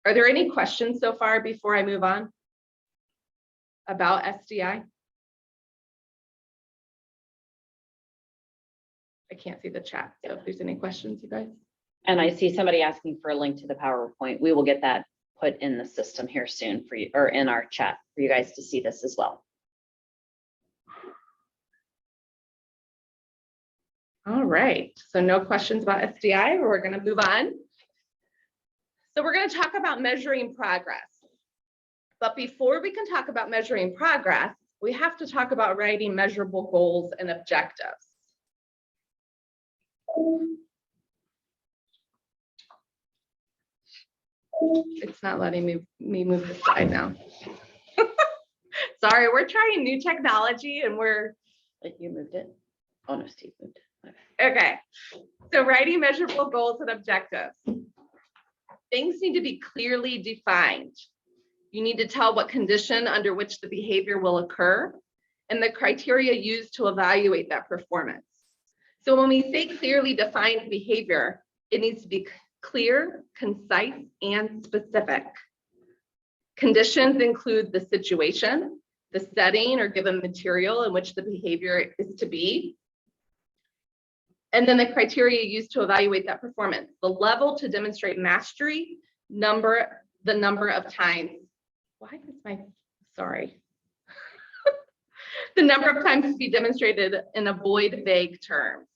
Are there any questions so far before I move on about SDI? I can't see the chat, so if there's any questions, you guys. And I see somebody asking for a link to the PowerPoint. We will get that put in the system here soon for you, or in our chat for you guys to see this as well. All right, so no questions about SDI, we're going to move on. So we're going to talk about measuring progress. But before we can talk about measuring progress, we have to talk about writing measurable goals and objectives. It's not letting me move the slide now. Sorry, we're trying new technology and You moved it? Oh no, Steve moved it. okay. So writing measurable goals and objectives. Things need to be clearly defined. You need to tell what condition under which the behavior will occur and the criteria used to evaluate that performance. So when we say clearly defined behavior, it needs to be clear, concise, and specific. Conditions include the situation, the setting or given material in which the behavior is to be, and then the criteria used to evaluate that performance. The level to demonstrate mastery, the number of times. Why is sorry. The number of times to be demonstrated and avoid vague terms.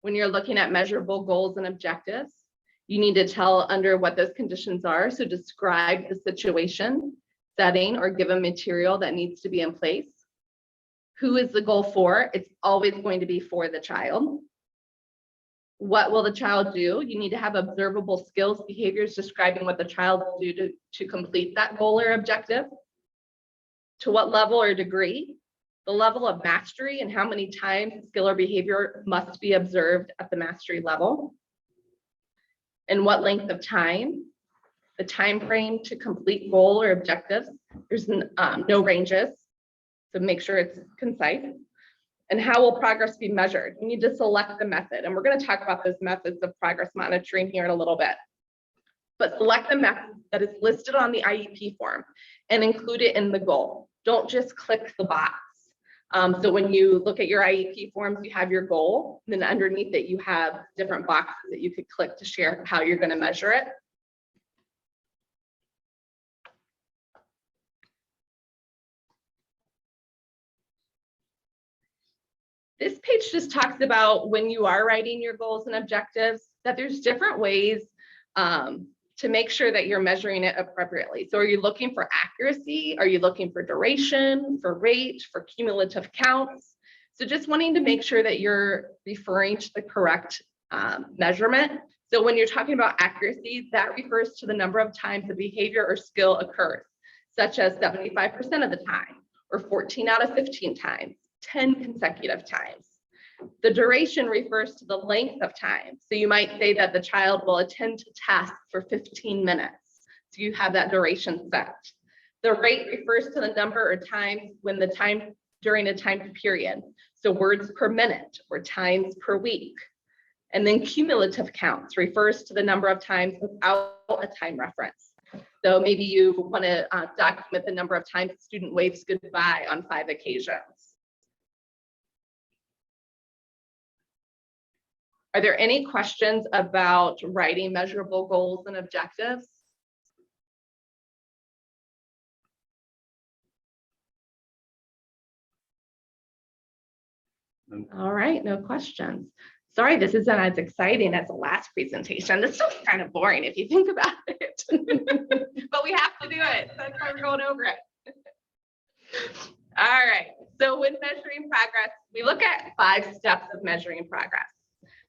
When you're looking at measurable goals and objectives, you need to tell under what those conditions are. So describe the situation, setting, or given material that needs to be in place. Who is the goal for? It's always going to be for the child. What will the child do? You need to have observable skills, behaviors describing what the child will do to complete that goal or objective. To what level or degree? The level of mastery and how many times skill or behavior must be observed at the mastery level. And what length of time? The time frame to complete goal or objectives. There's no ranges, so make sure it's concise. And how will progress be measured? You need to select the method, and we're going to talk about those methods of progress monitoring here in a little bit. But select the method that is listed on the IEP form and include it in the goal. Don't just click the box. So when you look at your IEP forms, you have your goal, and then underneath it, you have different boxes that you could click to share how you're going to measure it. This page just talks about when you are writing your goals and objectives, that there's different ways to make sure that you're measuring it appropriately. So are you looking for accuracy? Are you looking for duration, for rate, for cumulative counts? So just wanting to make sure that you're referring to the correct measurement. So when you're talking about accuracy, that refers to the number of times the behavior or skill occurs, such as 75% of the time, or 14 out of 15 times, 10 consecutive times. The duration refers to the length of time. So you might say that the child will attend to tasks for 15 minutes. So you have that duration set. The rate refers to the number of times when the time during a time period. So words per minute or times per week. And then cumulative counts refers to the number of times without a time reference. So maybe you want to document the number of times the student waves goodbye on 5 occasions. Are there any questions about writing measurable goals and objectives? All right, no questions. Sorry, this isn't as exciting as the last presentation. This is kind of boring if you think about it, but we have to do it. That's why we're going over it. All right, so when measuring progress, we look at 5 steps of measuring progress.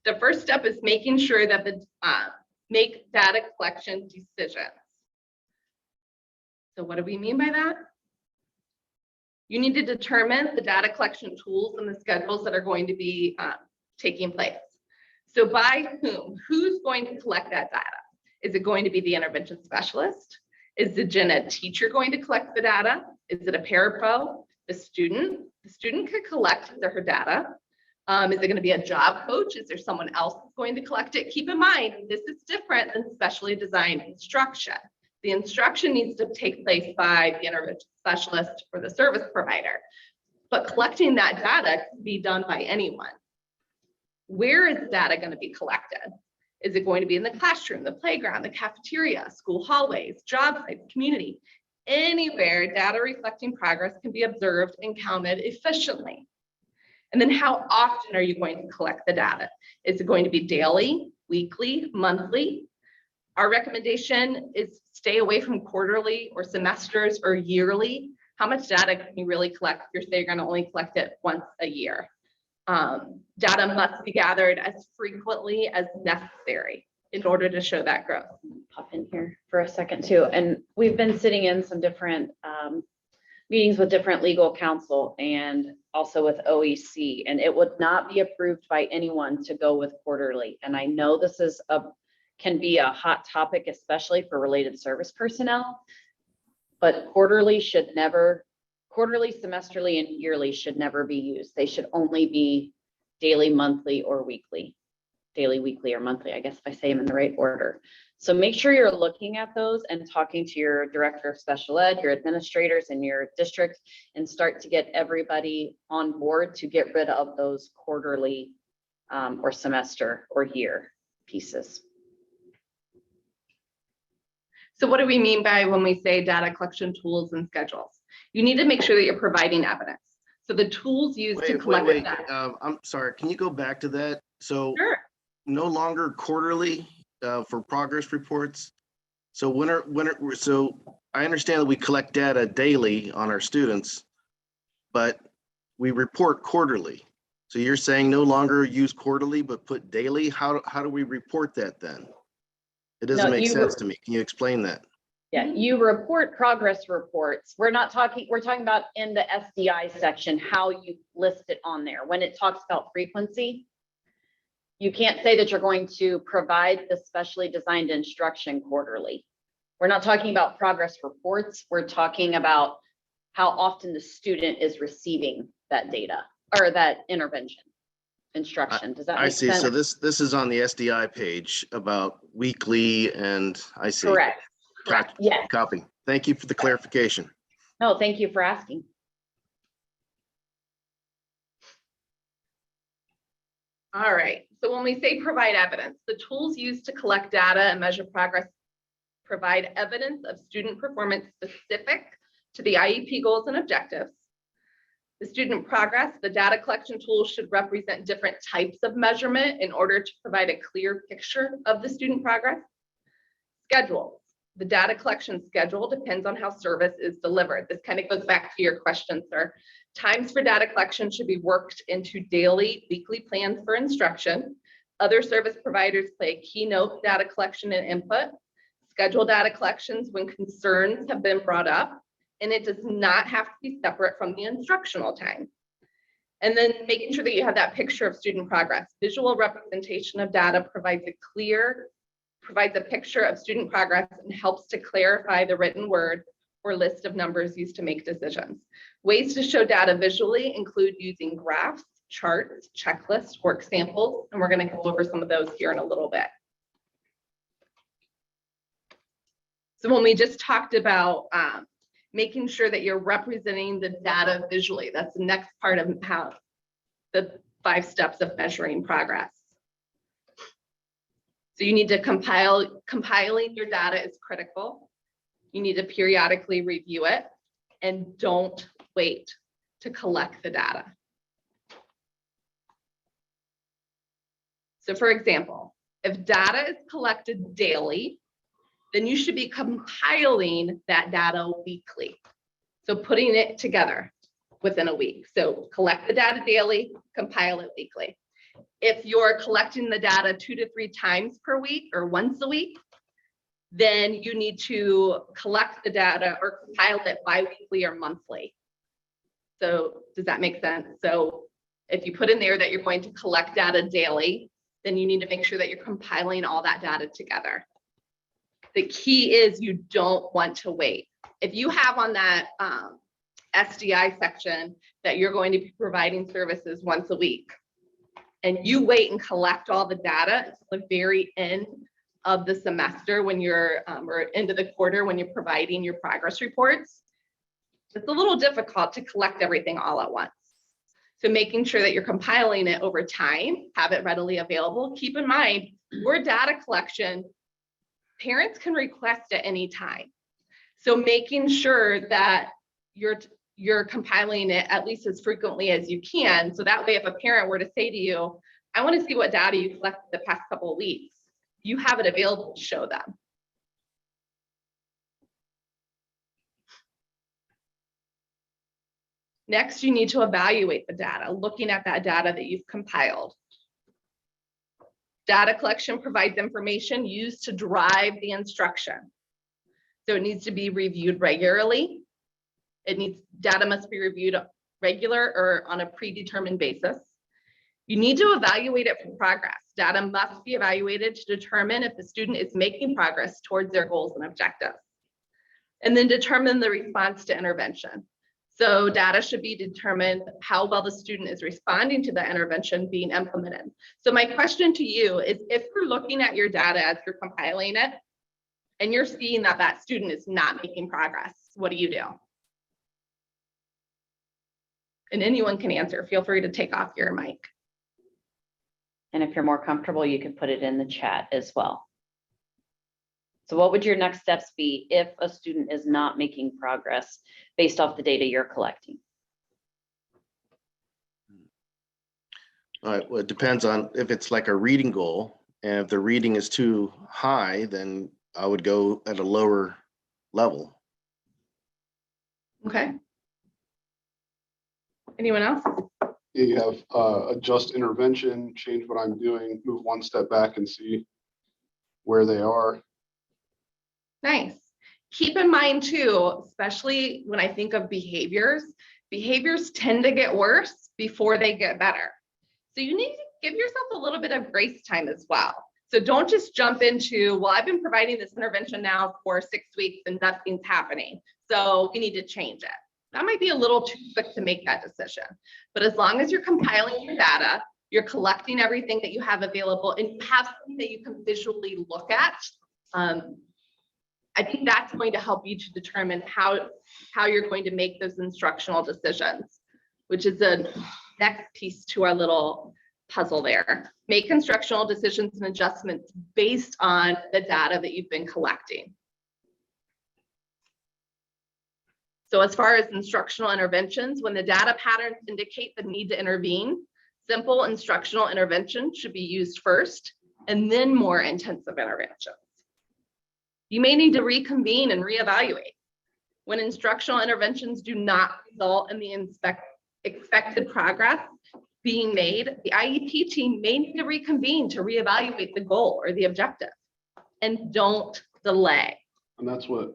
The first step is making sure that make data collection decisions. So what do we mean by that? You need to determine the data collection tools and the schedules that are going to be taking place. So by whom? Who's going to collect that data? Is it going to be the intervention specialist? Is the gen ed teacher going to collect the data? Is it a parapro? The student? The student could collect her data. Is it going to be a job coach? Is there someone else that's going to collect it? Keep in mind, this is different than specially designed instruction. The instruction needs to take place by the intervention specialist or the service provider, but collecting that data can be done by anyone. Where is data going to be collected? Is it going to be in the classroom, the playground, the cafeteria, school hallways, job sites, community? Anywhere data reflecting progress can be observed and counted efficiently. And then how often are you going to collect the data? Is it going to be daily, weekly, monthly? Our recommendation is stay away from quarterly or semesters or yearly. How much data can you really collect if you're saying you're going to only collect it once a year? Data must be gathered as frequently as necessary in order to show that growth. Pop in here for a second too. And we've been sitting in some different meetings with different legal counsel and also with OEC, and it would not be approved by anyone to go with quarterly. And I know this is can be a hot topic, especially for related service personnel, but quarterly, semesterly, and yearly should never be used. They should only be daily, monthly, or weekly. Daily, weekly, or monthly, I guess if I say them in the right order. So make sure you're looking at those and talking to your director of special ed, your administrators in your district, and start to get everybody on board to get rid of those quarterly or semester or year pieces. So what do we mean by when we say data collection tools and schedules? You need to make sure that you're providing evidence. So the tools used to collect data. I'm sorry, can you go back to that? So Sure. no longer quarterly for progress reports. So so I understand that we collect data daily on our students, but we report quarterly. So you're saying no longer use quarterly, but put daily? How do we report that then? It doesn't make sense to me. Can you explain that? Yeah, you report progress reports. We're talking about in the SDI section, how you list it on there. When it talks about frequency, you can't say that you're going to provide the specially designed instruction quarterly. We're not talking about progress reports. We're talking about how often the student is receiving that data or that intervention instruction. Does that make sense? I see. So this is on the SDI page about weekly, and I see. Correct. Yes. Copy. Thank you for the clarification. No, thank you for asking. All right. So when we say provide evidence, the tools used to collect data and measure progress provide evidence of student performance specific to the IEP goals and objectives. The student progress, the data collection tools should represent different types of measurement in order to provide a clear picture of the student progress. Schedules. The data collection schedule depends on how service is delivered. This kind of goes back to your question, sir. Times for data collection should be worked into daily, weekly plans for instruction. Other service providers play a keynote data collection and input. Schedule data collections when concerns have been brought up, and it does not have to be separate from the instructional time. And then making sure that you have that picture of student progress. Visual representation of data provides a picture of student progress and helps to clarify the written word or list of numbers used to make decisions. Ways to show data visually include using graphs, charts, checklists, work samples, and we're going to go over some of those here in a little bit. So when we just talked about making sure that you're representing the data visually, that's the next part of how the 5 steps of measuring progress. So you need to compiling your data is critical. You need to periodically review it, and don't wait to collect the data. So for example, if data is collected daily, then you should be compiling that data weekly. So putting it together within a week. So collect the data daily, compile it weekly. If you're collecting the data 2 to 3 times per week or once a week, then you need to collect the data or compile it bi-weekly or monthly. So does that make sense? So if you put in there that you're going to collect data daily, then you need to make sure that you're compiling all that data together. The key is you don't want to wait. If you have on that SDI section that you're going to be providing services once a week, and you wait and collect all the data until the very end of the semester when you're, or end of the quarter when you're providing your progress reports, it's a little difficult to collect everything all at once. So making sure that you're compiling it over time, have it readily available. Keep in mind, your data collection, parents can request at any time. So making sure that you're compiling it at least as frequently as you can. So that way, if a parent were to say to you, I want to see what data you collected the past couple of weeks, you have it available to show them. Next, you need to evaluate the data, looking at that data that you've compiled. Data collection provides information used to drive the instruction. So it needs to be reviewed regularly. Data must be reviewed regular or on a predetermined basis. You need to evaluate it for progress. Data must be evaluated to determine if the student is making progress towards their goals and objectives. And then determine the response to intervention. So data should be determined how well the student is responding to the intervention being implemented. So my question to you is, if you're looking at your data as you're compiling it, and you're seeing that that student is not making progress, what do you do? And anyone can answer. Feel free to take off your mic. And if you're more comfortable, you can put it in the chat as well. So what would your next steps be if a student is not making progress based off the data you're collecting? All right, well, it depends on if it's like a reading goal, and if the reading is too high, then I would go at a lower level. Okay. Anyone else? You have adjust intervention, change what I'm doing, move one step back and see where they are. Nice. Keep in mind too, especially when I think of behaviors tend to get worse before they get better. So you need to give yourself a little bit of grace time as well. So don't just jump into, well, I've been providing this intervention now for 6 weeks and nothing's happening, so we need to change it. That might be a little too quick to make that decision. But as long as you're compiling your data, you're collecting everything that you have available, and you have something that you can visually look at, I think that's going to help you to determine how you're going to make those instructional decisions, which is the next piece to our little puzzle there. Make instructional decisions and adjustments based on the data that you've been collecting. So as far as instructional interventions, when the data patterns indicate the need to intervene, simple instructional intervention should be used first, and then more intensive interventions. You may need to reconvene and reevaluate. When instructional interventions do not result in the expected progress being made, the IEP team may need to reconvene to reevaluate the goal or the objective, and don't delay. And that's what,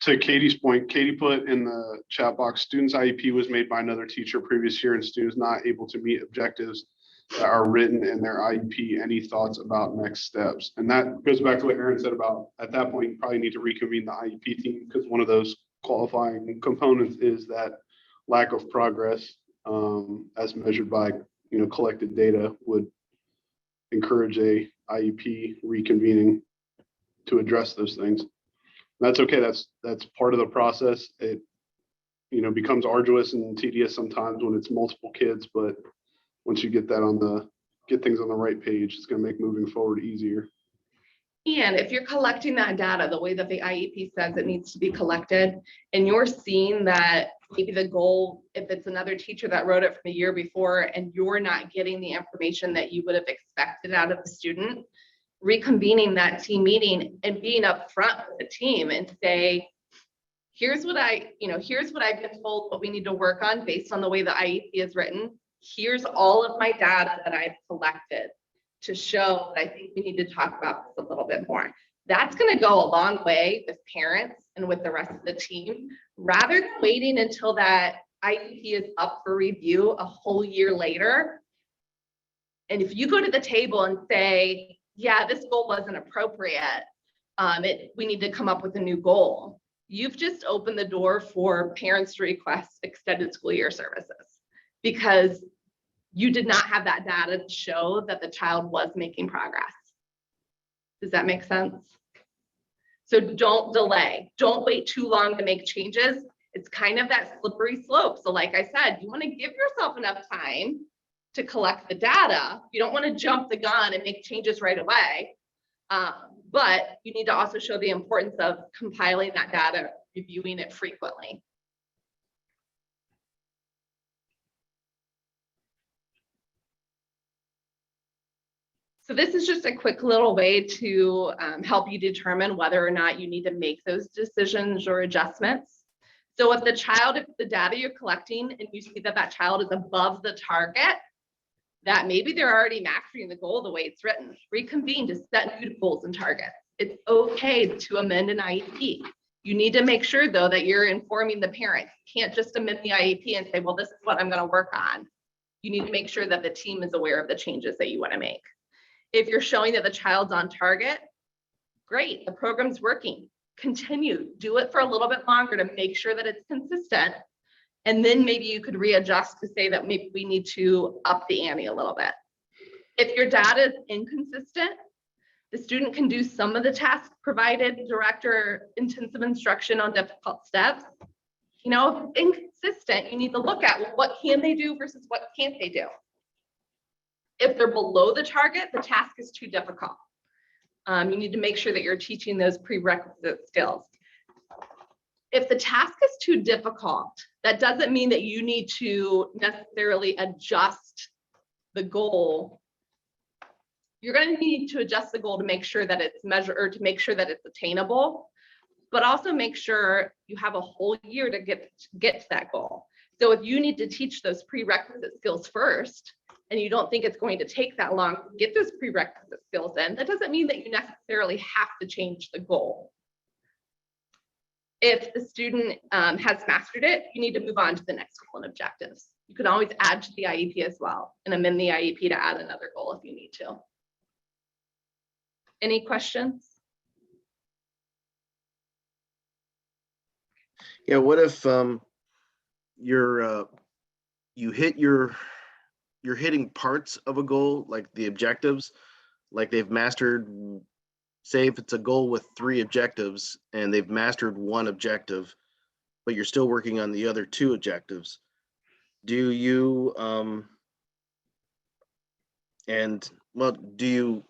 to Katie's point, Katie put in the chat box, students IEP was made by another teacher previous year and students not able to meet objectives that are written in their IEP. Any thoughts about next steps? And that goes back to what Erin said about, at that point, you probably need to reconvene the IEP team, because one of those qualifying components is that lack of progress, as measured by, collected data, would encourage a IEP reconvening to address those things. That's okay. That's part of the process. It, becomes arduous and tedious sometimes when it's multiple kids, but once you get things on the right page, it's going to make moving forward easier. And if you're collecting that data the way that the IEP says it needs to be collected, and you're seeing that maybe the goal, if it's another teacher that wrote it from the year before, and you're not getting the information that you would have expected out of the student, reconvening that team meeting and being upfront with the team and say, here's what I've been told what we need to work on based on the way the IEP is written. Here's all of my data that I've collected to show that I think we need to talk about this a little bit more. That's going to go a long way with parents and with the rest of the team, rather than waiting until that IEP is up for review a whole year later. And if you go to the table and say, yeah, this goal wasn't appropriate, we need to come up with a new goal, you've just opened the door for parents to request extended school year services, because you did not have that data to show that the child was making progress. Does that make sense? So don't delay. Don't wait too long to make changes. It's kind of that slippery slope. So like I said, you want to give yourself enough time to collect the data. You don't want to jump the gun and make changes right away. But you need to also show the importance of compiling that data, reviewing it frequently. So this is just a quick little way to help you determine whether or not you need to make those decisions or adjustments. So if the data you're collecting and you see that that child is above the target, that maybe they're already mastering the goal the way it's written, reconvene to set new goals and targets. It's okay to amend an IEP. You need to make sure though that you're informing the parent. You can't just amend the IEP and say, well, this is what I'm going to work on. You need to make sure that the team is aware of the changes that you want to make. If you're showing that the child's on target, great, the program's working. Continue, do it for a little bit longer to make sure that it's consistent. And then maybe you could readjust to say that maybe we need to up the ante a little bit. If your data is inconsistent, the student can do some of the tasks provided direct or intensive instruction on difficult steps. You know, if inconsistent, you need to look at what can they do versus what can't they do. If they're below the target, the task is too difficult. You need to make sure that you're teaching those prerequisite skills. If the task is too difficult, that doesn't mean that you need to necessarily adjust the goal. You're going to need to adjust the goal to make sure that it's measured or to make sure that it's attainable, but also make sure you have a whole year to get to that goal. So if you need to teach those prerequisite skills first, and you don't think it's going to take that long to get those prerequisite skills in, that doesn't mean that you necessarily have to change the goal. If the student has mastered it, you need to move on to the next goal and objectives. You can always add to the IEP as well and amend the IEP to add another goal if you need to. Any questions? Yeah, what if you're hitting parts of a goal, like the objectives, like they've mastered, say if it's a goal with 3 objectives and they've mastered 1 objective, but you're still working on the other 2 objectives. Do you, do you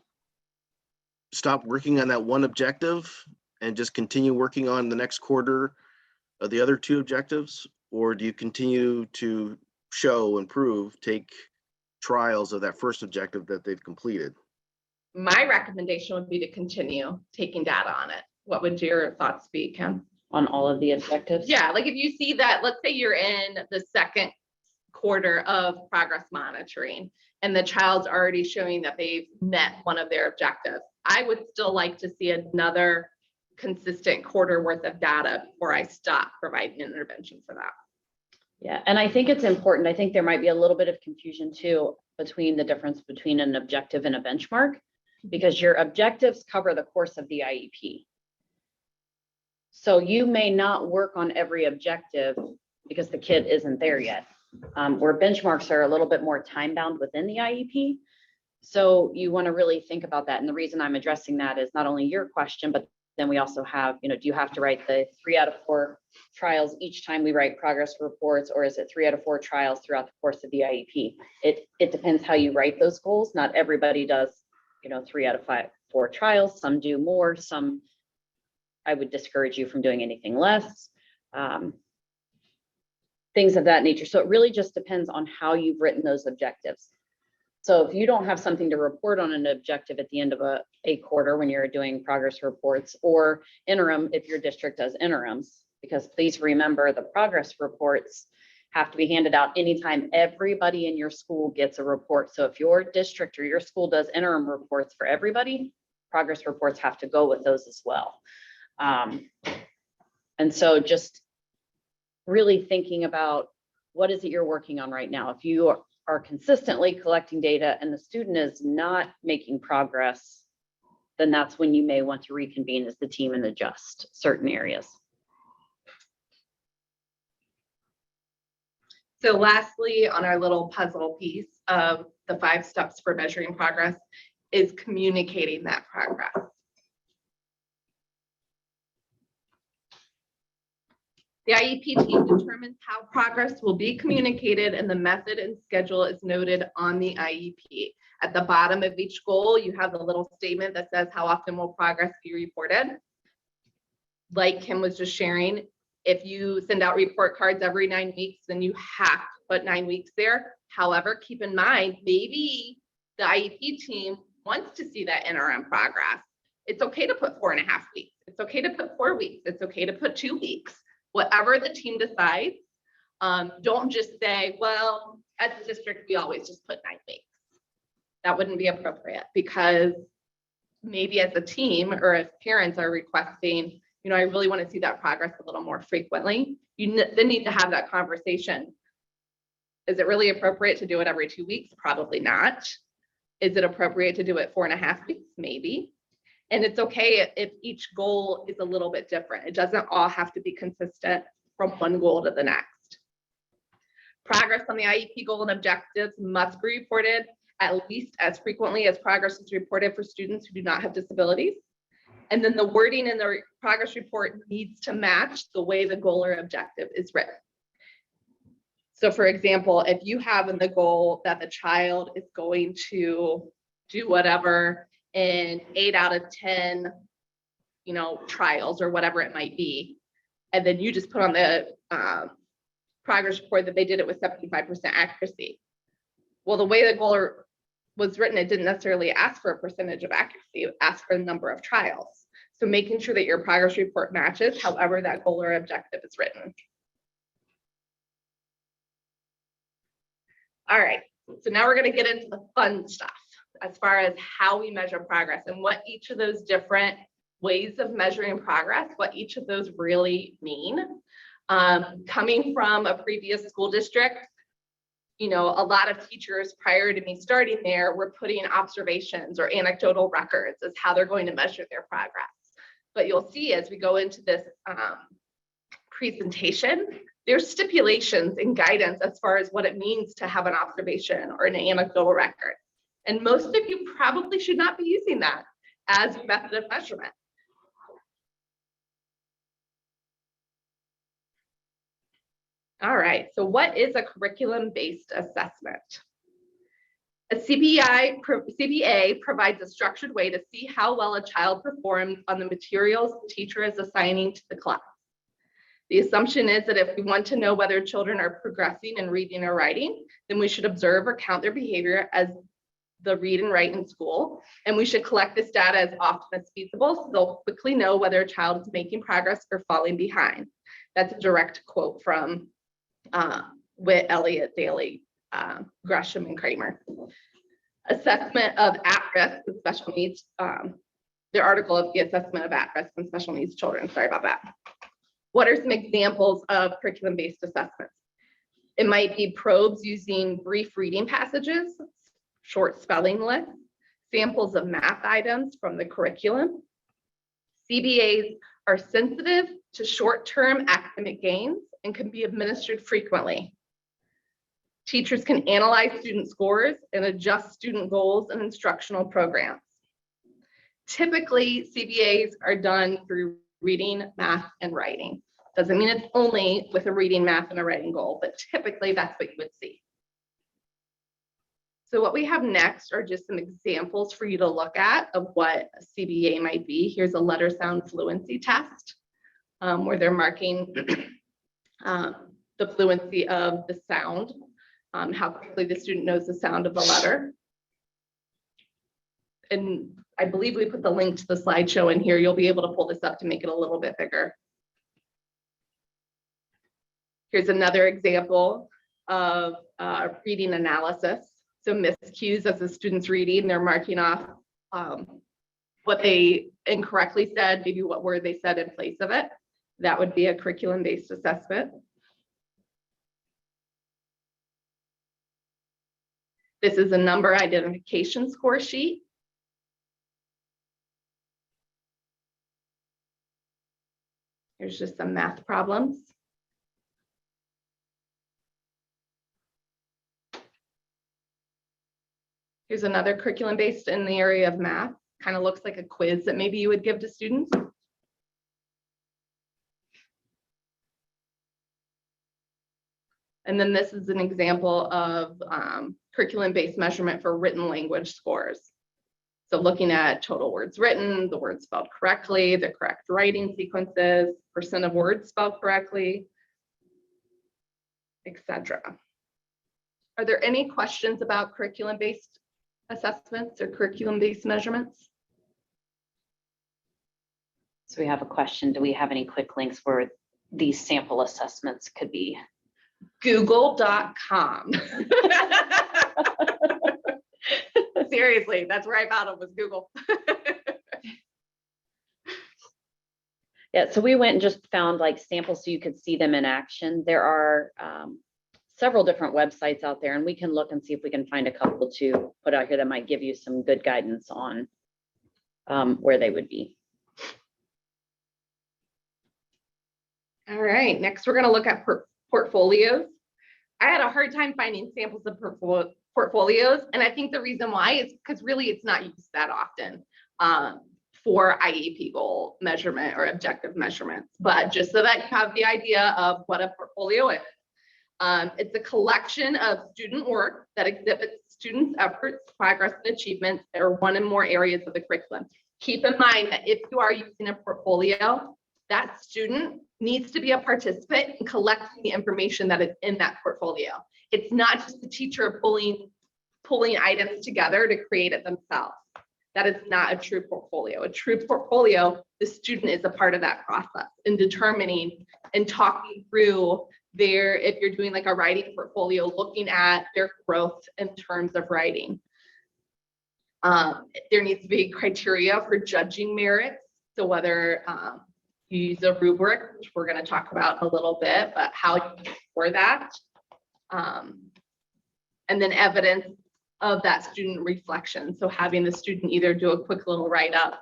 stop working on that 1 objective and just continue working on the next quarter of the other 2 objectives? Or do you continue to show and prove, take trials of that first objective that they've completed? My recommendation would be to continue taking data on it. What would your thoughts be, Kim? On all of the objectives? Yeah, like if you see that, let's say you're in the second quarter of progress monitoring and the child's already showing that they've met one of their objectives, I would still like to see another consistent quarter worth of data before I stop providing intervention for that. Yeah, and I think it's important. I think there might be a little bit of confusion too between the difference between an objective and a benchmark, because your objectives cover the course of the IEP. So you may not work on every objective because the kid isn't there yet. Where benchmarks are a little bit more time bound within the IEP. So you want to really think about that. And the reason I'm addressing that is not only your question, but then we also have, do you have to write the 3 out of 4 trials each time we write progress reports, or is it 3 out of 4 trials throughout the course of the IEP? It depends how you write those goals. Not everybody does, 3 out of 4 trials. Some do more. Some, I would discourage you from doing anything less. Things of that nature. So it really just depends on how you've written those objectives. So if you don't have something to report on an objective at the end of a quarter when you're doing progress reports, or interim if your district does interims, because please remember the progress reports have to be handed out anytime everybody in your school gets a report. So if your district or your school does interim reports for everybody, progress reports have to go with those as well. And so just really thinking about what is it you're working on right now. If you are consistently collecting data and the student is not making progress, then that's when you may want to reconvene as the team and adjust certain areas. So lastly, on our little puzzle piece, of the 5 steps for measuring progress is communicating that progress. The IEP team determines how progress will be communicated, and the method and schedule is noted on the IEP. At the bottom of each goal, you have the little statement that says how often will progress be reported. Like Kim was just sharing, if you send out report cards every 9 weeks, then you have to put 9 weeks there. However, keep in mind, maybe the IEP team wants to see that interim progress. It's okay to put 4.5 weeks. It's okay to put 4 weeks. It's okay to put 2 weeks. Whatever the team decides, don't just say, well, at the district, we always just put 9 weeks. That wouldn't be appropriate, because maybe as a team or as parents are requesting, you know, I really want to see that progress a little more frequently. You then need to have that conversation. Is it really appropriate to do it every 2 weeks? Probably not. Is it appropriate to do it 4.5 weeks? Maybe. And it's okay if each goal is a little bit different. It doesn't all have to be consistent from one goal to the next. Progress on the IEP goal and objectives must be reported at least as frequently as progress is reported for students who do not have disabilities. And then the wording in the progress report needs to match the way the goal or objective is written. So for example, if you have in the goal that the child is going to do whatever in 8 out of 10, you know, trials or whatever it might be, and then you just put on the progress report that they did it with 75% accuracy. Well, the way the goal was written, it didn't necessarily ask for a percentage of accuracy, it asked for a number of trials. So making sure that your progress report matches however that goal or objective is written. All right, so now we're going to get into the fun stuff as far as how we measure progress and what each of those different ways of measuring progress, what each of those really mean. Coming from a previous school district, you know, a lot of teachers prior to me starting there were putting observations or anecdotal records as how they're going to measure their progress. But you'll see as we go into this presentation, there's stipulations and guidance as far as what it means to have an observation or an anecdotal record. And most of you probably should not be using that as a method of measurement. All right, so what is a curriculum-based assessment? A CBA provides a structured way to see how well a child performed on the materials the teacher is assigning to the class. The assumption is that if we want to know whether children are progressing in reading or writing, then we should observe or count their behavior as the read and write in school. And we should collect this data as often as feasible so they'll quickly know whether a child is making progress or falling behind. That's a direct quote from Witt, Elliott, Daly, Gresham, and Kramer. Assessment of at-risk and special needs, the article of the assessment of at-risk and special needs children. Sorry about that. What are some examples of curriculum-based assessments? It might be probes using brief reading passages, short spelling lists, samples of math items from the curriculum. CBAs are sensitive to short-term academic gains and can be administered frequently. Teachers can analyze student scores and adjust student goals and instructional programs. Typically, CBAs are done through reading, math, and writing. Doesn't mean it's only with a reading, math, and a writing goal, but typically that's what you would see. So what we have next are just some examples for you to look at of what a CBA might be. Here's a letter sound fluency test where they're marking the fluency of the sound, how quickly the student knows the sound of the letter. And I believe we put the link to the slideshow in here. You'll be able to pull this up to make it a little bit bigger. Here's another example of reading analysis. So miscues as the student's reading, they're marking off what they incorrectly said, maybe what word they said in place of it. That would be a curriculum-based assessment. This is a number identification score sheet. Here's just some math problems. Here's another curriculum based in the area of math. Kind of looks like a quiz that maybe you would give to students. And then this is an example of curriculum-based measurement for written language scores. So looking at total words written, the words spelled correctly, the correct writing sequences, percent of words spelled correctly, etc. Are there any questions about curriculum-based assessments or curriculum-based measurements? So we have a question. Do we have any quick links where these sample assessments could be? Google.com. Seriously, that's where I found it, was Google. Yeah, so we went and just found like samples so you could see them in action. There are several different websites out there, and we can look and see if we can find a couple to put out here that might give you some good guidance on where they would be. All right, next we're going to look at portfolios. I had a hard time finding samples of portfolios, and I think the reason why is because really it's not used that often for IEP goal measurement or objective measurements. But just so that you have the idea of what a portfolio is, it's a collection of student work that exhibits students' efforts, progress, and achievements or one and more areas of the curriculum. Keep in mind that if you are using a portfolio, that student needs to be a participant in collecting the information that is in that portfolio. It's not just the teacher pulling items together to create it themselves. That is not a true portfolio. A true portfolio, the student is a part of that process in determining and talking through their, if you're doing like a writing portfolio, looking at their growth in terms of writing. There needs to be criteria for judging merits. So whether you use a rubric, which we're going to talk about in a little bit, but how you score that. And then evidence of that student reflection. So having the student either do a quick little write-up,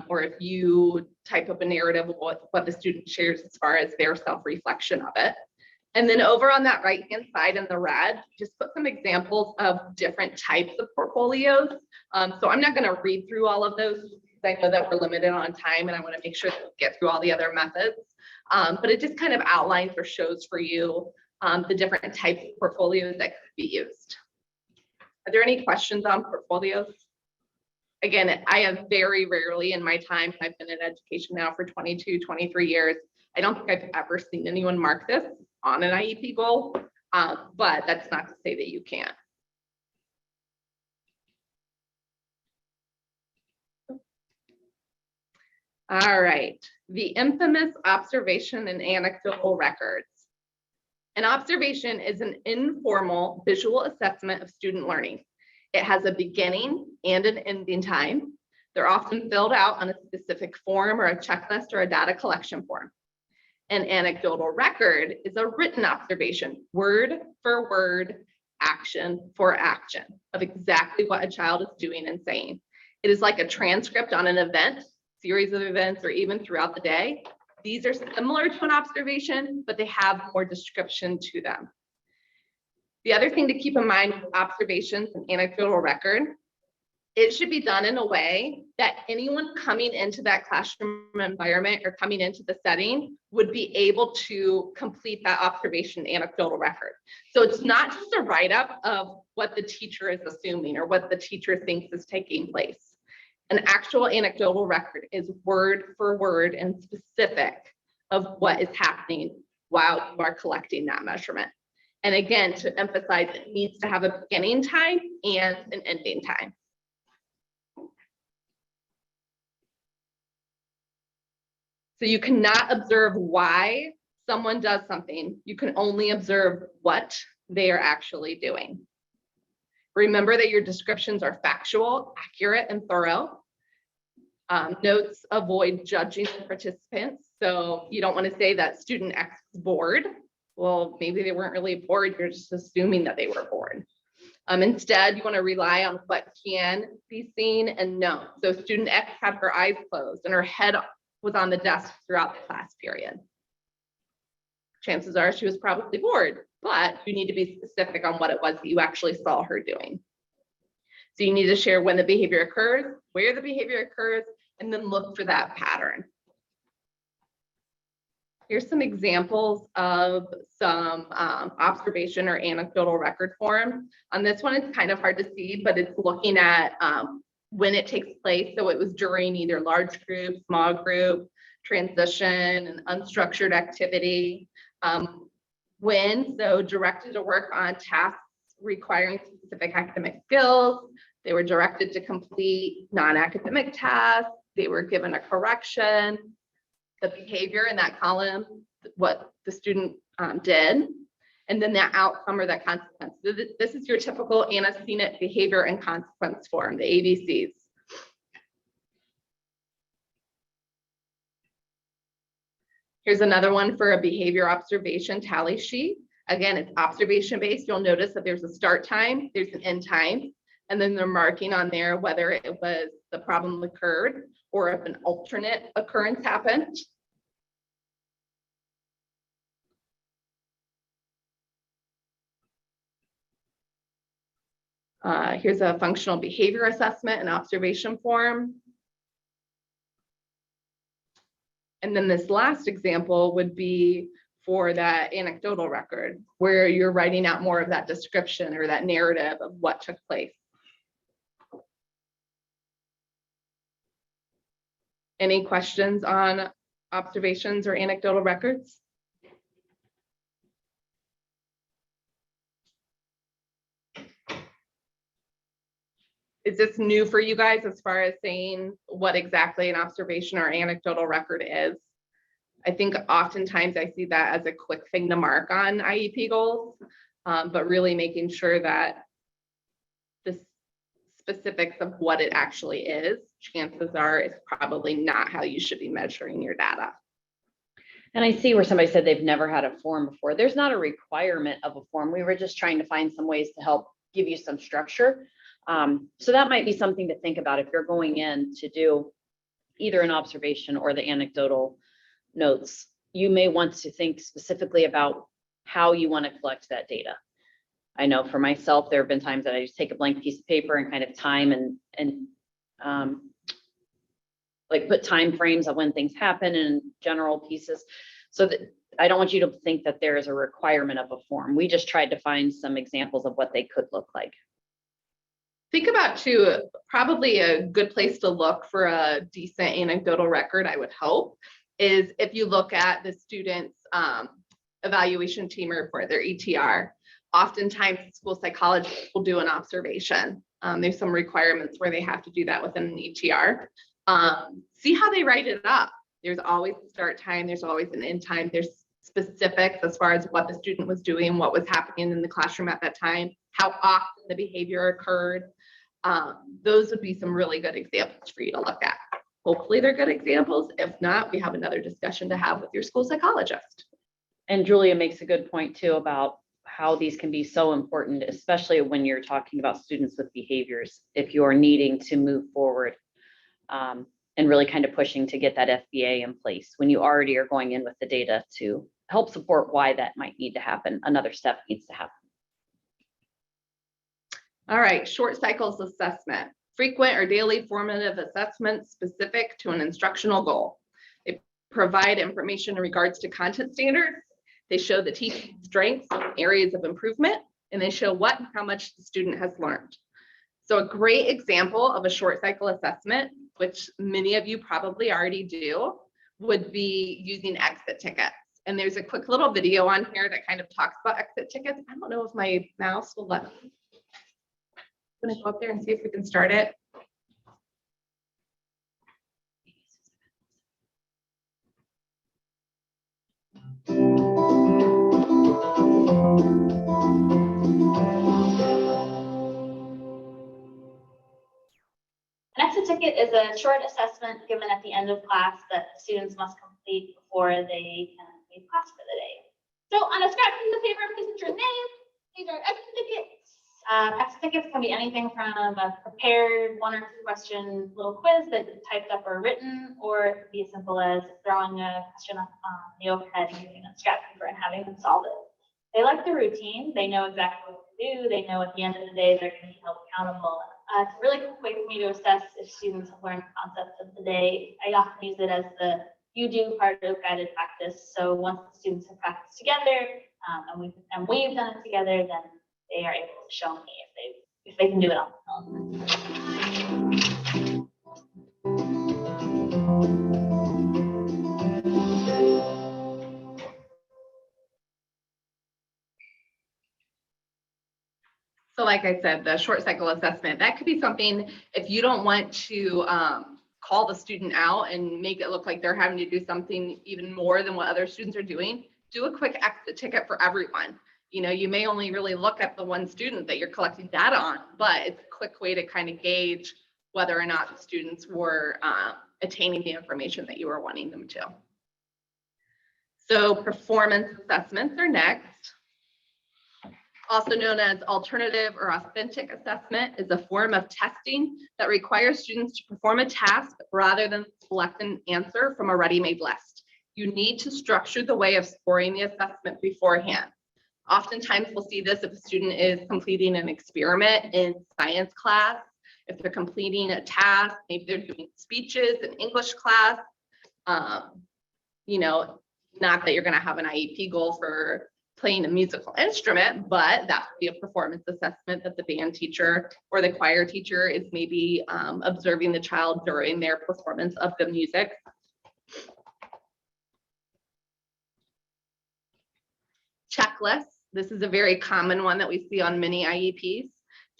or if you type up a narrative of what the student shares as far as their self-reflection of it. And then over on that right-hand side in the red, just put some examples of different types of portfolios. So I'm not going to read through all of those. I know that we're limited on time and I want to make sure that we get through all the other methods. But it just kind of outlines or shows for you the different types of portfolios that could be used. Are there any questions on portfolios? Again, I have very rarely in my time, I've been in education now for 22, 23 years. I don't think I've ever seen anyone mark this on an IEP goal, but that's not to say that you can't. All right, the infamous observation and anecdotal records. An observation is an informal visual assessment of student learning. It has a beginning and an ending time. They're often filled out on a specific form or a checklist or a data collection form. An anecdotal record is a written observation, word for word, action for action, of exactly what a child is doing and saying. It is like a transcript on an event, series of events, or even throughout the day. These are similar to an observation, but they have more description to them. The other thing to keep in mind with observations and anecdotal record, it should be done in a way that anyone coming into that classroom environment or coming into the setting would be able to complete that observation anecdotal record. So it's not just a write-up of what the teacher is assuming or what the teacher thinks is taking place. An actual anecdotal record is word for word and specific of what is happening while you are collecting that measurement. And again, to emphasize, it needs to have a beginning time and an ending time. So you cannot observe why someone does something. You can only observe what they are actually doing. Remember that your descriptions are factual, accurate, and thorough. Notes avoid judging the participants. So you don't want to say that student X is bored. Well, maybe they weren't really bored. You're just assuming that they were bored. Instead, you want to rely on what can be seen and known. So student X had her eyes closed and her head was on the desk throughout the class period. Chances are she was probably bored, but you need to be specific on what it was that you actually saw her doing. So you need to share when the behavior occurs, where the behavior occurs, and then look for that pattern. Here's some examples of some observation or anecdotal record form. On this one, it's kind of hard to see, but it's looking at when it takes place. So it was during either large group, small group, transition, and unstructured activity. When, so directed to work on tasks requiring specific academic skills. They were directed to complete non-academic tasks. They were given a correction. The behavior in that column, what the student did, and then the outcome or the consequence. This is your typical antecedent, behavior, and consequence form, the ABCs. Here's another one for a behavior observation tally sheet. Again, it's observation based. You'll notice that there's a start time, there's an end time, and then they're marking on there whether it was the problem occurred or if an alternate occurrence happened. Here's a functional behavior assessment and observation form. And then this last example would be for that anecdotal record, where you're writing out more of that description or that narrative of what took place. Any questions on observations or anecdotal records? Is this new for you guys as far as saying what exactly an observation or anecdotal record is? I think oftentimes I see that as a quick thing to mark on IEP goals, but really making sure that the specifics of what it actually is, chances are it's probably not how you should be measuring your data. And I see where somebody said they've never had a form before. There's not a requirement of a form. We were just trying to find some ways to help give you some structure. So that might be something to think about if you're going in to do either an observation or the anecdotal notes. You may want to think specifically about how you want to collect that data. I know for myself, there have been times that I just take a blank piece of paper and kind of time and like put time frames of when things happen in general pieces. So that I don't want you to think that there is a requirement of a form. We just tried to find some examples of what they could look like. Think about too, probably a good place to look for a decent anecdotal record, I would hope, is if you look at the student's evaluation team report, their ETR. Oftentimes school psychologists will do an observation. There's some requirements where they have to do that within an ETR. See how they write it up. There's always a start time, there's always an end time, there's specifics as far as what the student was doing, what was happening in the classroom at that time, how often the behavior occurred. Those would be some really good examples for you to look at. Hopefully they're good examples. If not, we have another discussion to have with your school psychologist. And Julia makes a good point too about how these can be so important, especially when you're talking about students with behaviors, if you're needing to move forward and really kind of pushing to get that FBA in place when you already are going in with the data to help support why that might need to happen. Another step needs to happen. All right, short cycles assessment. Frequent or daily formative assessments specific to an instructional goal. They provide information in regards to content standards. They show the teaching strengths, areas of improvement, and they show what and how much the student has learned. So a great example of a short cycle assessment, which many of you probably already do, would be using exit tickets. And there's a quick little video on here that kind of talks about exit tickets. I don't know if my mouse will let me. I'm gonna go up there and see if we can start it. An exit ticket is a short assessment given at the end of class that students must complete before they can leave class for the day. So on a scrap piece of paper, please enter your name. These are exit tickets. Exit tickets can be anything from a prepared 1 or 2 question little quiz that is typed up or written, or it could be as simple as throwing a question up on the overhead and using a scrap paper and having them solve it. They like the routine. They know exactly what to do. They know at the end of the day they're going to be held accountable It's a really quick way for me to assess if students have learned concepts of the day. I often use it as the you do part of guided practice. So once the students have practiced together and we've done it together, then they are able to show me if they can do it on their own. So like I said, the short cycle assessment, that could be something, if you don't want to call the student out and make it look like they're having to do something even more than what other students are doing, do a quick exit ticket for everyone. You know, you may only really look at the one student that you're collecting data on, but it's a quick way to kind of gauge whether or not the students were attaining the information that you were wanting them to. So performance assessments are next. Also known as alternative or authentic assessment, is a form of testing that requires students to perform a task rather than select an answer from a ready-made list. You need to structure the way of scoring the assessment beforehand. Oftentimes we'll see this if a student is completing an experiment in science class, if they're completing a task, maybe they're doing speeches in English class. You know, not that you're going to have an IEP goal for playing a musical instrument, but that would be a performance assessment that the band teacher or the choir teacher is maybe observing the child during their performance of the music. Checklists. This is a very common one that we see on many IEPs.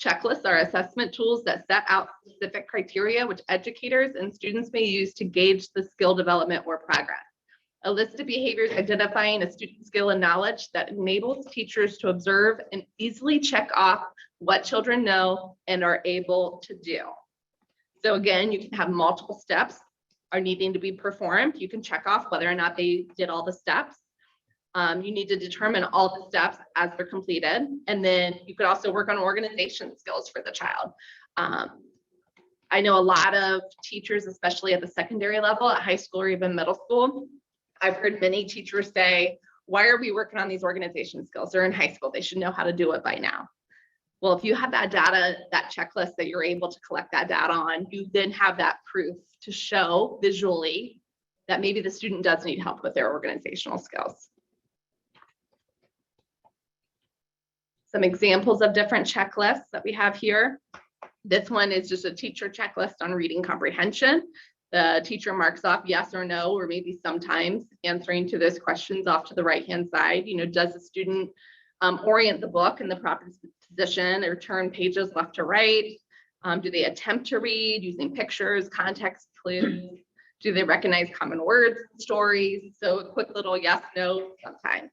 Checklists are assessment tools that set out specific criteria which educators and students may use to gauge the skill development or progress. A list of behaviors identifying a student's skill and knowledge that enables teachers to observe and easily check off what children know and are able to do. So again, you can have multiple steps are needing to be performed. You can check off whether or not they did all the steps. You need to determine all the steps as they're completed. And then you could also work on organization skills for the child. I know a lot of teachers, especially at the secondary level, at high school or even middle school, I've heard many teachers say, why are we working on these organization skills? They're in high school, they should know how to do it by now. Well, if you have that data, that checklist that you're able to collect that data on, you then have that proof to show visually that maybe the student does need help with their organizational skills. Some examples of different checklists that we have here. This one is just a teacher checklist on reading comprehension. The teacher marks off yes or no, or maybe sometimes answering to those questions off to the right-hand side. You know, does the student orient the book in the proper position or turn pages left to right? Do they attempt to read using pictures, context clues? Do they recognize common words, stories? So a quick little yes, no sometimes.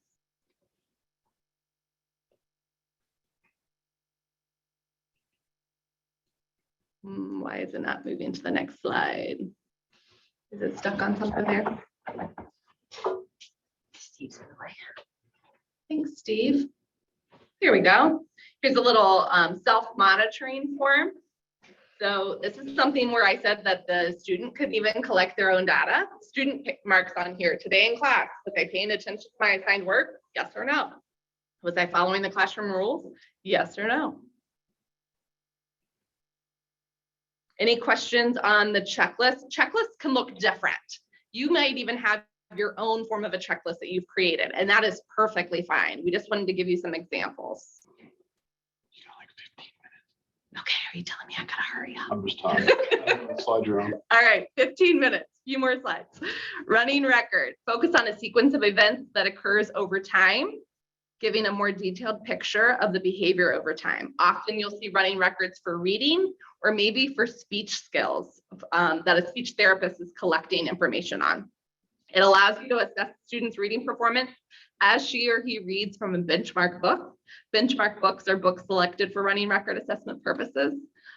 Why is it not moving to the next slide? Is it stuck on something there? Steve's in the way. Thanks, Steve. Here we go. Here's a little self-monitoring form. So this is something where I said that the student could even collect their own data. Student marks on here. Today in class, was I paying attention to my assigned work? Yes or no. Was I following the classroom rules? Yes or no. Any questions on the checklist? Checklists can look different. You might even have your own form of a checklist that you've created, and that is perfectly fine. We just wanted to give you some examples. You got like 15 minutes. Okay, are you telling me I gotta hurry up? I'm just tired. Slide you on. All right, 15 minutes, few more slides. Running record, focus on a sequence of events that occurs over time, giving a more detailed picture of the behavior over time. Often you'll see running records for reading or maybe for speech skills that a speech therapist is collecting information on. It allows you to assess students' reading performance as she or he reads from a benchmark book. Benchmark books are books selected for running record assessment purposes.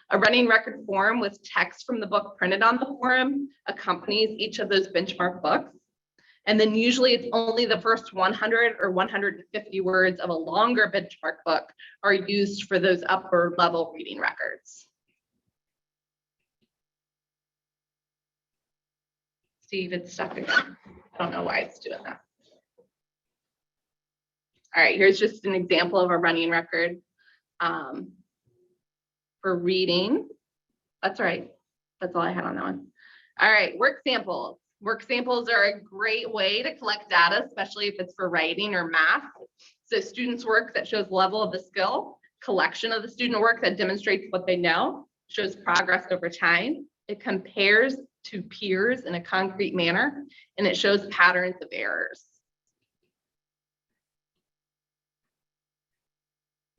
A running record form with text from the book printed on the form accompanies each of those benchmark books. And then usually it's only the first 100 or 150 words of a longer benchmark book are used for those upper level reading records. Steve, it's stuck again. I don't know why it's doing that. All right, here's just an example of a running record for reading. That's right. That's all I had on that one. All right, work samples. Work samples are a great way to collect data, especially if it's for writing or math. So students' work that shows level of the skill, collection of the student work that demonstrates what they know, shows progress over time. It compares to peers in a concrete manner, and it shows patterns of errors.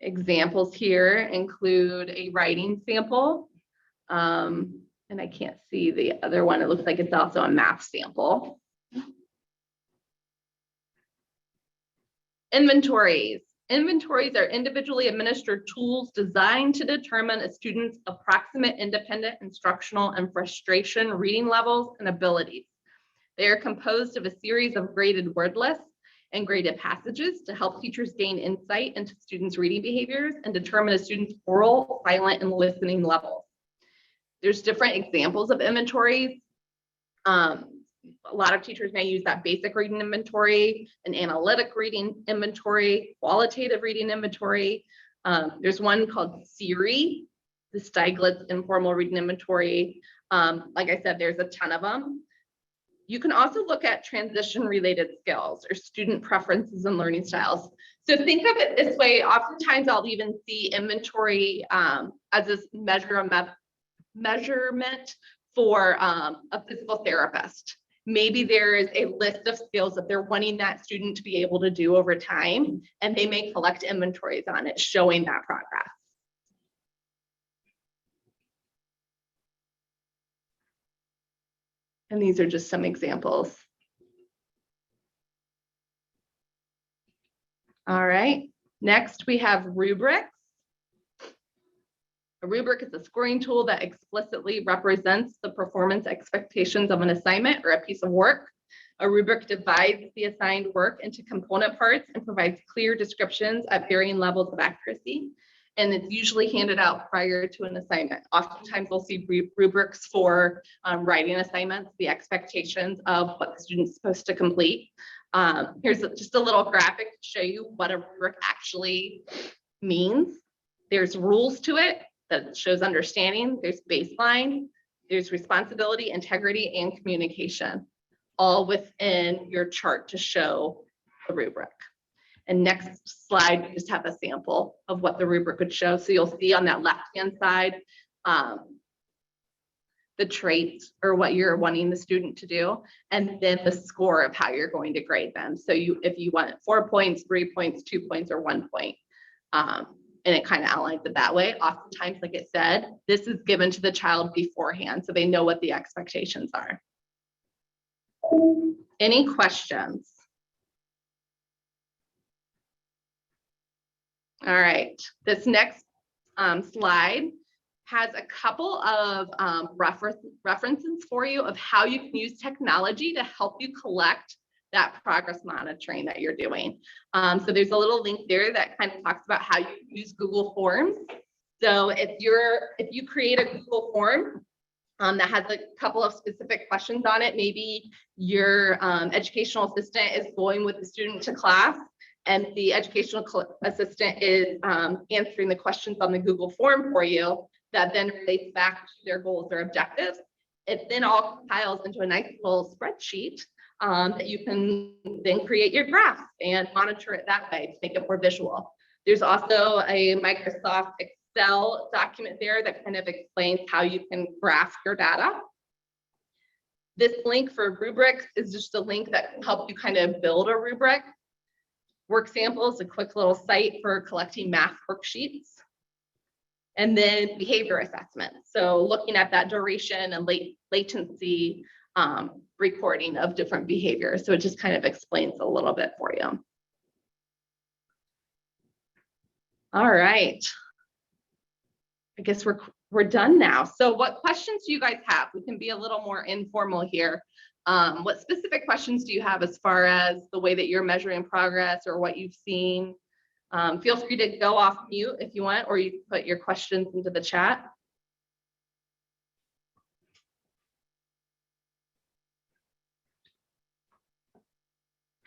Examples here include a writing sample. And I can't see the other one. It looks like it's also a math sample. Inventories. Inventories are individually administered tools designed to determine a student's approximate independent instructional and frustration reading levels and abilities. They are composed of a series of graded word lists and graded passages to help teachers gain insight into students' reading behaviors and determine a student's oral, silent, and listening levels. There's different examples of inventories. A lot of teachers may use that basic reading inventory, an analytic reading inventory, qualitative reading inventory. There's one called SIRI, the Steiglitz Informal Reading Inventory. Like I said, there's a ton of them. You can also look at transition-related skills or student preferences and learning styles. So think of it this way. Oftentimes I'll even see inventory as this measurement for a physical therapist. Maybe there is a list of skills that they're wanting that student to be able to do over time, and they may collect inventories on it showing that progress. And these are just some examples. All right, next we have rubrics. A rubric is a scoring tool that explicitly represents the performance expectations of an assignment or a piece of work. A rubric divides the assigned work into component parts and provides clear descriptions at varying levels of accuracy. And it's usually handed out prior to an assignment. Oftentimes we'll see rubrics for writing assignments, the expectations of what the student's supposed to complete. Here's just a little graphic to show you what a rubric actually means. There's rules to it that shows understanding, there's baseline, there's responsibility, integrity, and communication, all within your chart to show the rubric. And next slide, we just have a sample of what the rubric would show. So you'll see on that left-hand side, the traits or what you're wanting the student to do, and then the score of how you're going to grade them. So if you want 4 points, 3 points, 2 points, or 1 point, and it kind of outlines it that way. Oftentimes, like it said, this is given to the child beforehand, so they know what the expectations are. Any questions? All right, this next slide has a couple of references for you of how you can use technology to help you collect that progress monitoring that you're doing. So there's a little link there that kind of talks about how you use Google Forms. So if you create a Google form that has a couple of specific questions on it, maybe your educational assistant is going with the student to class, and the educational assistant is answering the questions on the Google form for you, that then relates back to their goals or objectives. It then all compiles into a nice little spreadsheet that you can then create your graph and monitor it that way to make it more visual. There's also a Microsoft Excel document there that kind of explains how you can graph your data. This link for rubrics is just a link that can help you kind of build a rubric. Work samples, a quick little site for collecting math worksheets. And then behavior assessment. So looking at that duration and latency recording of different behaviors. So it just kind of explains a little bit for you. All right. I guess we're done now. So what questions do you guys have? We can be a little more informal here. What specific questions do you have as far as the way that you're measuring progress or what you've seen? Feel free to go off mute if you want, or you can put your questions into the chat.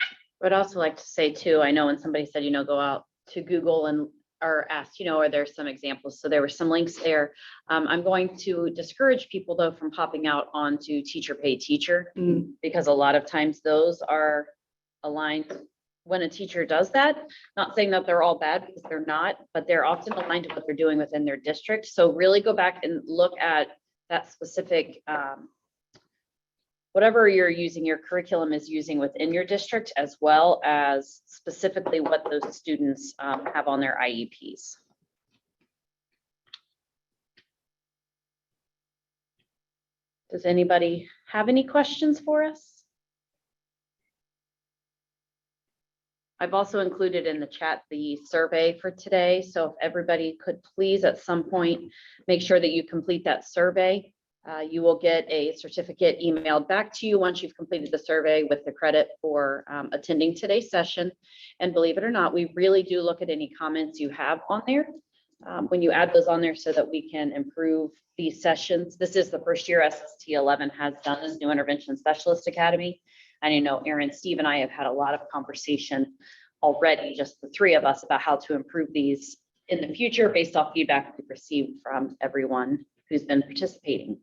I would also like to say too, I know when somebody said, go out to Google and are asked, are there some examples? So there were some links there. I'm going to discourage people though from popping out onto teacher pay teacher, because a lot of times those are aligned when a teacher does that. Not saying that they're all bad, because they're not, but they're often aligned to what they're doing within their district. So really go back and look at that specific, whatever you're using, your curriculum is using within your district, as well as specifically what those students have on their IEPs. Does anybody have any questions for us? I've also included in the chat the survey for today. So if everybody could please at some point make sure that you complete that survey. You will get a certificate emailed back to you once you've completed the survey with the credit for attending today's session. And believe it or not, we really do look at any comments you have on there when you add those on there, so that we can improve these sessions. This is the first year SST 11 has done this New Intervention Specialist Academy. And Erin, Steve, and I have had a lot of conversation already, just the three of us, about how to improve these in the future based off feedback we've received from everyone who's been participating.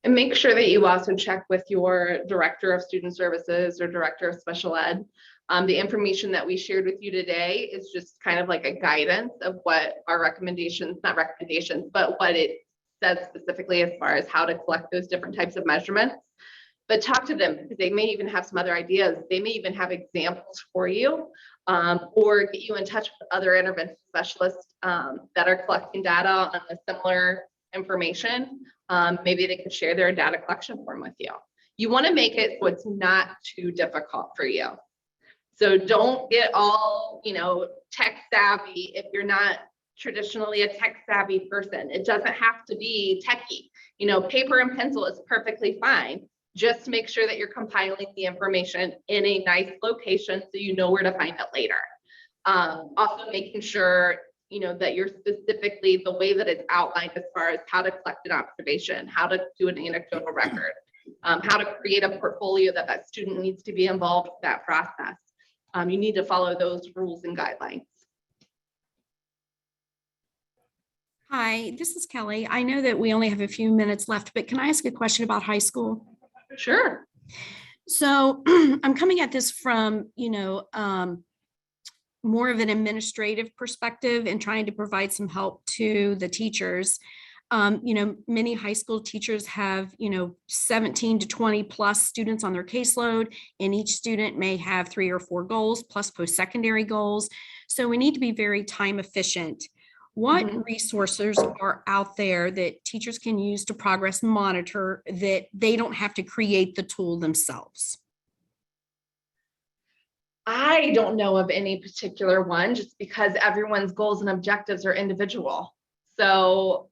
And make sure that you also check with your director of student services or director of special ed. The information that we shared with you today is just kind of like a guidance of what our recommendations, not recommendations, but what it says specifically as far as how to collect those different types of measurements. But talk to them, because they may even have some other ideas. They may even have examples for you, or get you in touch with other intervention specialists that are collecting data on a similar information. Maybe they could share their data collection form with you. You want to make it so it's not too difficult for you. So don't get all, tech savvy if you're not traditionally a tech savvy person. It doesn't have to be techie. Paper and pencil is perfectly fine. Just make sure that you're compiling the information in a nice location so you know where to find it later. Also making sure that you're specifically the way that it's outlined as far as how to collect an observation, how to do an anecdotal record, how to create a portfolio that student needs to be involved with that process. You need to follow those rules and guidelines. Hi, this is Kelly. I know that we only have a few minutes left, but can I ask a question about high school? Sure. So I'm coming at this from, more of an administrative perspective and trying to provide some help to the teachers. Many high school teachers have, 17 to 20 plus students on their caseload, and each student may have 3 or 4 goals plus post-secondary goals. So we need to be very time efficient. What resources are out there that teachers can use to progress monitor that they don't have to create the tool themselves? I don't know of any particular one, just because everyone's goals and objectives are individual. So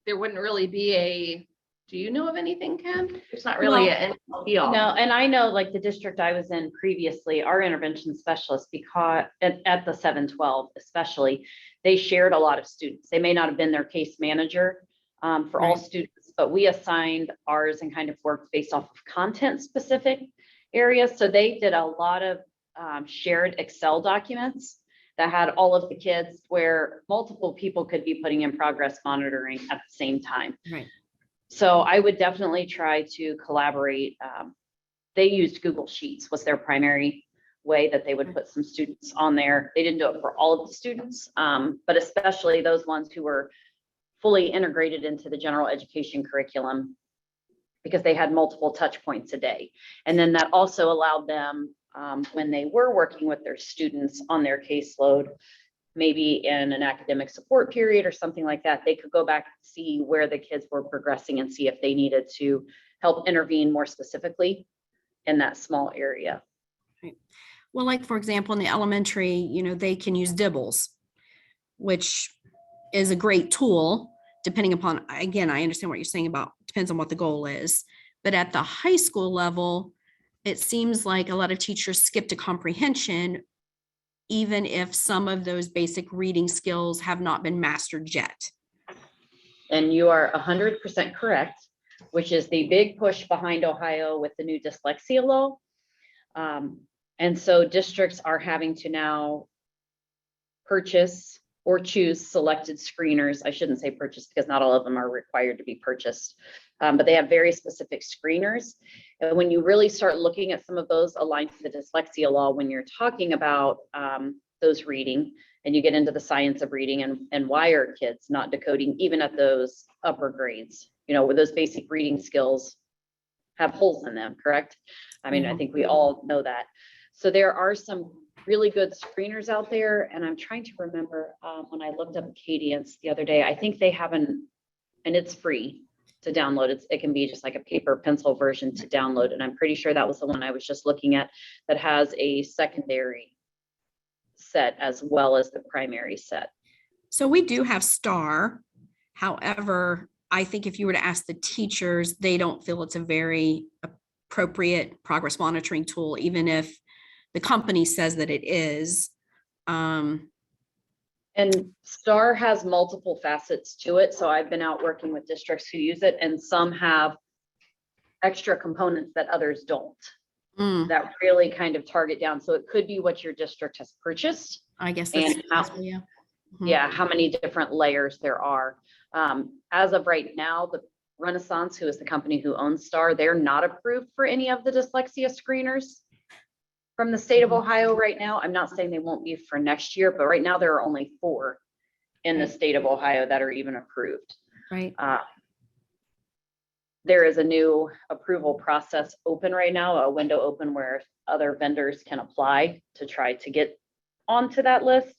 there wouldn't really be do you know of anything, Kim? It's not really an deal. No, and I know, like the district I was in previously, our intervention specialists, because at the 712 especially, they shared a lot of students. They may not have been their case manager for all students, but we assigned ours and kind of worked based off of content specific areas. So they did a lot of shared Excel documents that had all of the kids, where multiple people could be putting in progress monitoring at the same time. Right. So I would definitely try to collaborate. They used Google Sheets was their primary way that they would put some students on there. They didn't do it for all of the students, but especially those ones who were fully integrated into the general education curriculum, because they had multiple touch points a day. And then that also allowed them, when they were working with their students on their caseload, maybe in an academic support period or something like that, they could go back and see where the kids were progressing and see if they needed to help intervene more specifically in that small area. Right. Well, like for example, in the elementary, they can use Dibbles, which is a great tool, depending upon, again, I understand what you're saying about depends on what the goal is. But at the high school level, it seems like a lot of teachers skip to comprehension, even if some of those basic reading skills have not been mastered yet. And you are 100% correct, which is the big push behind Ohio with the new dyslexia law. And so districts are having to now purchase or choose selected screeners. I shouldn't say purchase because not all of them are required to be purchased, but they have very specific screeners. And when you really start looking at some of those aligned to the dyslexia law, when you're talking about those reading and you get into the science of reading and why are kids not decoding even at those upper grades, you know, with those basic reading skills have holes in them, correct? I mean, I think we all know that. So there are some really good screeners out there. And I'm trying to remember when I looked up Cadence the other day, I think they have and it's free to download. It can be just like a paper pencil version to download. And I'm pretty sure that was the one I was just looking at that has a secondary set as well as the primary set. So we do have STAR. However, I think if you were to ask the teachers, they don't feel it's a very appropriate progress monitoring tool, even if the company says that it is. And STAR has multiple facets to it. So I've been out working with districts who use it, and some have extra components that others don't, that really kind of target down. So it could be what your district has purchased. I guess that's And how, possible, yeah. yeah, how many different layers there are. As of right now, the Renaissance, who is the company who owns STAR, they're not approved for any of the dyslexia screeners from the state of Ohio right now. I'm not saying they won't be for next year, but right now there are only 4 in the state of Ohio that are even approved. Right. There is a new approval process open right now, a window open where other vendors can apply to try to get onto that list,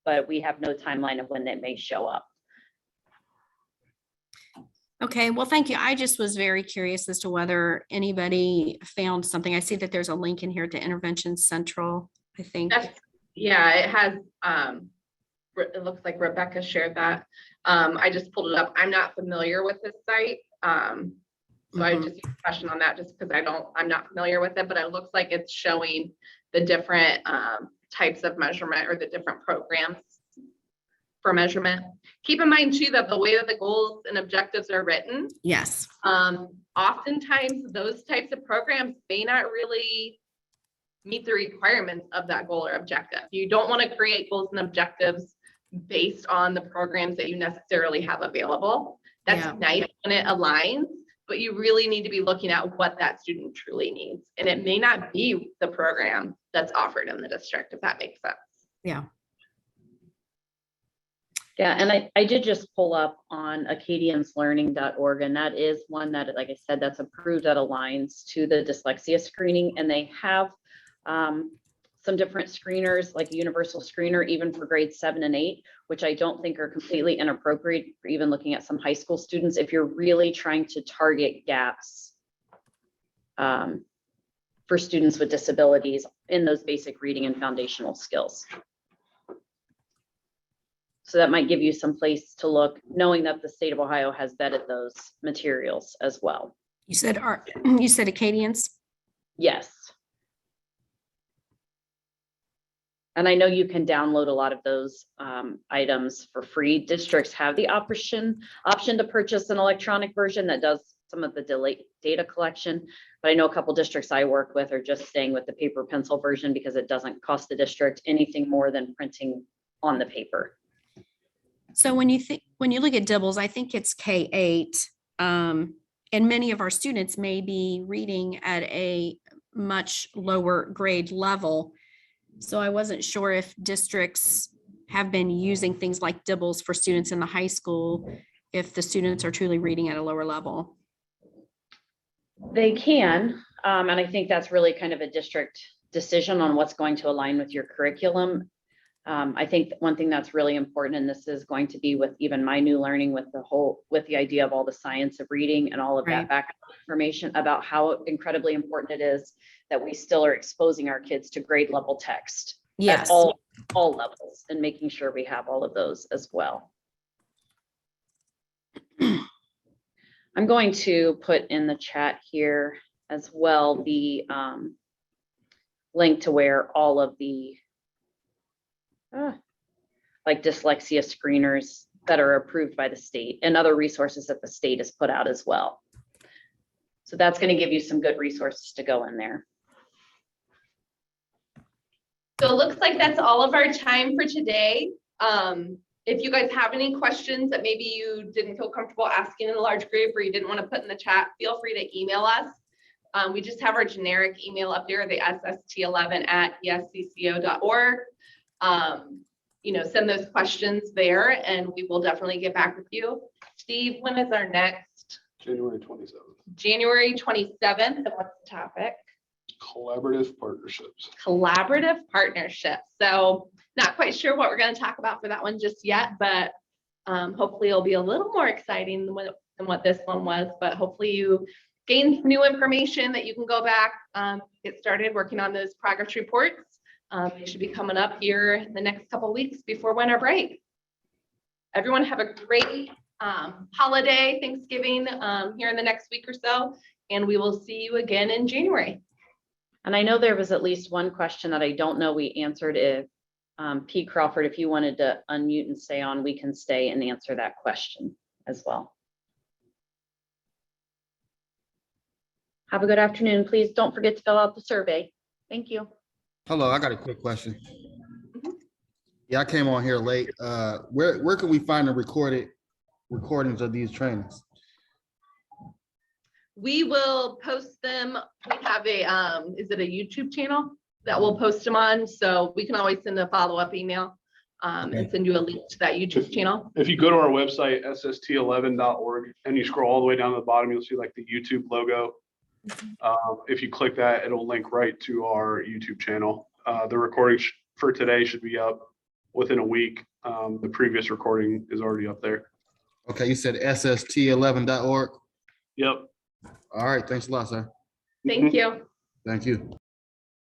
but we have no timeline of when it may show up. Okay, well, thank you. I just was very curious as to whether anybody found something. I see that there's a link in here to Intervention Central, I think. Yeah, it has, it looks like Rebecca shared that. I just pulled it up. I'm not familiar with this site. So I just have a question on that just because I'm not familiar with it, but it looks like it's showing the different types of measurement or the different programs for measurement. Keep in mind too, that the way that the goals and objectives are written, Yes. oftentimes those types of programs may not really meet the requirements of that goal or objective. You don't want to create goals and objectives based on the programs that you necessarily have available. That's nice when it aligns, but you really need to be looking at what that student truly needs. And it may not be the program that's offered in the district, if that makes sense. Yeah. Yeah, and I did just pull up on acadianslearning.org, and that is one that, like I said, that's approved, that aligns to the dyslexia screening, and they have some different screeners, like a universal screener, even for grades 7 and 8, which I don't think are completely inappropriate for even looking at some high school students if you're really trying to target gaps for students with disabilities in those basic reading and foundational skills. So that might give you some place to look, knowing that the state of Ohio has vetted those materials as well. You said Acadians? Yes. And I know you can download a lot of those items for free. Districts have the option to purchase an electronic version that does some of the data collection. But I know a couple districts I work with are just staying with the paper pencil version because it doesn't cost the district anything more than printing on the paper. So when you look at DIBELS, I think it's K-8, and many of our students may be reading at a much lower grade level. So I wasn't sure if districts have been using things like DIBELS for students in the high school, if the students are truly reading at a lower level. They can, and I think that's really kind of a district decision on what's going to align with your curriculum. I think one thing that's really important, and this is going to be with even my new learning with the idea of all the science of reading and all of that background information about how incredibly important it is that we still are exposing our kids to grade level text. Yes. At all levels, and making sure we have all of those as well. I'm going to put in the chat here as well the link to where all of the like dyslexia screeners that are approved by the state and other resources that the state has put out as well. So that's going to give you some good resources to go in there. So it looks like that's all of our time for today. If you guys have any questions that maybe you didn't feel comfortable asking in a large group or you didn't want to put in the chat, feel free to email us. We just have our generic email up there, the sst11@escco.org. Send those questions there and we will definitely get back with you. Steve, when is our next? January 27th. January 27th. And what's the topic? Collaborative partnerships. Collaborative partnerships. So not quite sure what we're going to talk about for that one just yet, but hopefully it'll be a little more exciting than what this one was. But hopefully you gain new information that you can go back, get started working on those progress reports. They should be coming up here in the next couple of weeks before winter break. Everyone have a great holiday, Thanksgiving here in the next week or so, and we will see you again in January. And I know there was at least one question that I don't know we answered. If P. Crawford, if you wanted to unmute and stay on, we can stay and answer that question as well. Have a good afternoon. Please don't forget to fill out the survey. Thank you. Hello, I got a quick question. Yeah, I came on here late. Where can we find the recordings of these trainings? We will post them. We have is it a YouTube channel that we'll post them on? So we can always send a follow-up email and send you a link to that YouTube channel. If you go to our website, sst11.org, and you scroll all the way down to the bottom, you'll see like the YouTube logo. If you click that, it'll link right to our YouTube channel. The recording for today should be up within a week. The previous recording is already up there. Okay, you said sst11.org. Yep. All right, thanks a lot, sir. Thank you. Thank you.